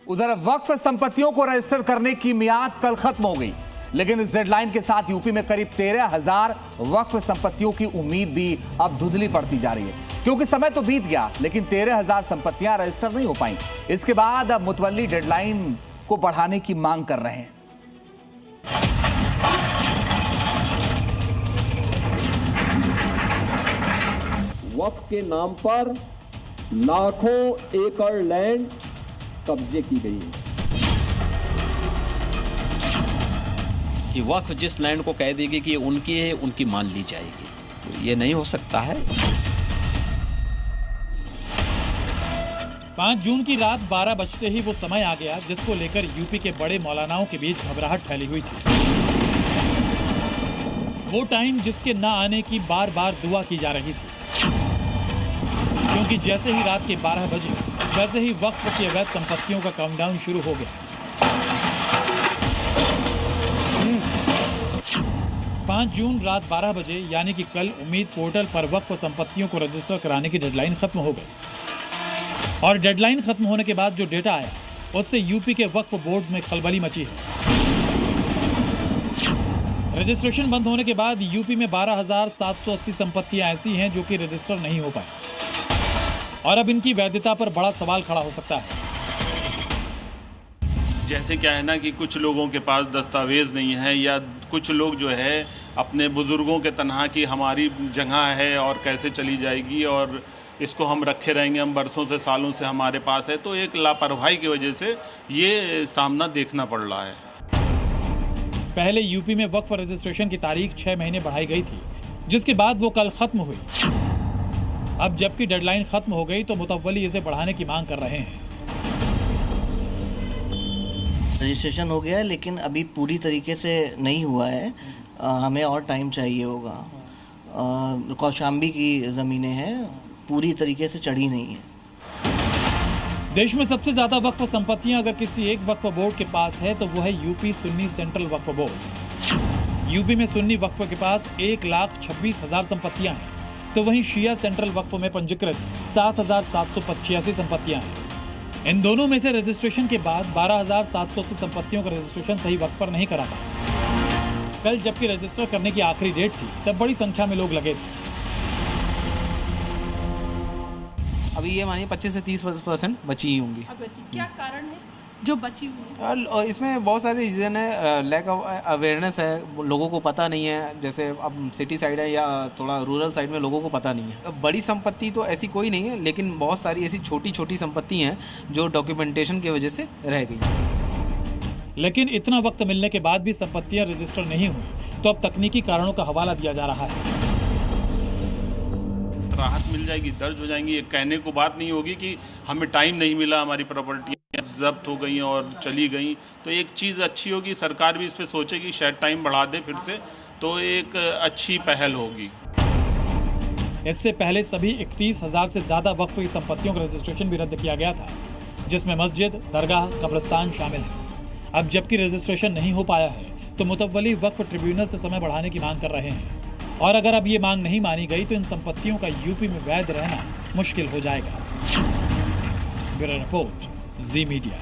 उधर वक्फ संपत्तियों को रजिस्टर करने की मियाद कल खत्म हो गई, लेकिन इस डेडलाइन के साथ यूपी में करीब 13,000 वक्फ संपत्तियों की उम्मीद भी अब धुंधली पड़ती जा रही है, क्योंकि समय तो बीत गया लेकिन 13,000 संपत्तियां रजिस्टर नहीं हो पाई। इसके बाद अब मुतवल्ली डेडलाइन को बढ़ाने की मांग कर रहे हैं। वक्फ के नाम पर लाखों एकड़ लैंड कब्जे की गई है कि वक्फ जिस लैंड को कह देगी कि ये उनकी है, उनकी मान ली जाएगी, तो ये नहीं हो सकता है। 5 जून की रात 12 बजते ही वो समय आ गया जिसको लेकर यूपी के बड़े मौलानाओं के बीच घबराहट फैली हुई थी। वो टाइम जिसके ना आने की बार बार दुआ की जा रही थी, क्योंकि जैसे ही रात के 12 बजे वैसे ही वक्फ की अवैध संपत्तियों का काउंटडाउन शुरू हो गया। 5 जून रात 12 बजे यानी कि कल उम्मीद पोर्टल पर वक्फ संपत्तियों को रजिस्टर कराने की डेडलाइन खत्म हो गई। और डेडलाइन खत्म होने के बाद जो डेटा आया उससे यूपी के वक्फ बोर्ड में खलबली मची है। रजिस्ट्रेशन बंद होने के बाद यूपी में 12,780 संपत्तियां ऐसी हैं जो कि रजिस्टर नहीं हो पाई और अब इनकी वैधता पर बड़ा सवाल खड़ा हो सकता है। जैसे क्या है ना कि कुछ लोगों के पास दस्तावेज नहीं है, या कुछ लोग जो है अपने बुजुर्गों के तनहा की हमारी जगह है और कैसे चली जाएगी और इसको हम रखे रहेंगे, हम बरसों से सालों से हमारे पास है, तो एक लापरवाही की वजह से ये सामना देखना पड़ रहा है। पहले यूपी में वक्फ रजिस्ट्रेशन की तारीख 6 महीने बढ़ाई गई थी, जिसके बाद वो कल खत्म हुई। अब जबकि डेडलाइन खत्म हो गई तो मुतव्वली इसे बढ़ाने की मांग कर रहे हैं। रजिस्ट्रेशन हो गया है लेकिन अभी पूरी तरीके से नहीं हुआ है, हमें और टाइम चाहिए होगा। कौशाम्बी की ज़मीनें हैं, पूरी तरीके से चढ़ी नहीं है। देश में सबसे ज्यादा वक्फ संपत्तियां अगर किसी एक वक्फ बोर्ड के पास है तो वो है यूपी सुन्नी सेंट्रल वक्फ बोर्ड। यूपी में सुन्नी वक्फ के पास 1,26,000 संपत्तियां हैं, तो वहीं शिया सेंट्रल वक्फ में पंजीकृत 7,785 संपत्तियां हैं। इन दोनों में से रजिस्ट्रेशन के बाद 12,780 संपत्तियों का रजिस्ट्रेशन सही वक्त पर नहीं करा पाया। कल जबकि रजिस्टर करने की आखिरी डेट थी तब बड़ी संख्या में लोग लगे थे। अभी ये मानिए 25 से 30% बची ही होंगी। क्या कारण है जो बची हुई है? और इसमें बहुत सारे रीज़न है। लैक ऑफ अवेयरनेस है, लोगों को पता नहीं है। जैसे अब सिटी साइड है या थोड़ा रूरल साइड में लोगों को पता नहीं है। बड़ी संपत्ति तो ऐसी कोई नहीं है, लेकिन बहुत सारी ऐसी छोटी छोटी संपत्ति हैं जो डॉक्यूमेंटेशन की वजह से रह गई। लेकिन इतना वक्त मिलने के बाद भी संपत्तियां रजिस्टर नहीं हुई तो अब तकनीकी कारणों का हवाला दिया जा रहा है। राहत मिल जाएगी, दर्ज हो जाएंगी। ये कहने को बात नहीं होगी कि हमें टाइम नहीं मिला, हमारी प्रॉपर्टी जब्त हो गई और चली गई। तो एक चीज़ अच्छी होगी, सरकार भी इस पे सोचेगी, शायद टाइम बढ़ा दे फिर से, तो एक अच्छी पहल होगी। इससे पहले सभी 31,000 से ज्यादा वक्फ की संपत्तियों का रजिस्ट्रेशन भी रद्द किया गया था, जिसमें मस्जिद, दरगाह, कब्रिस्तान शामिल है। अब जबकि रजिस्ट्रेशन नहीं हो पाया है तो मुतव्वली वक्फ ट्रिब्यूनल से समय बढ़ाने की मांग कर रहे हैं, और अगर अब ये मांग नहीं मानी गई तो इन संपत्तियों का यूपी में वैध रहना मुश्किल हो जाएगा। ब्यूरो रिपोर्ट, जी मीडिया।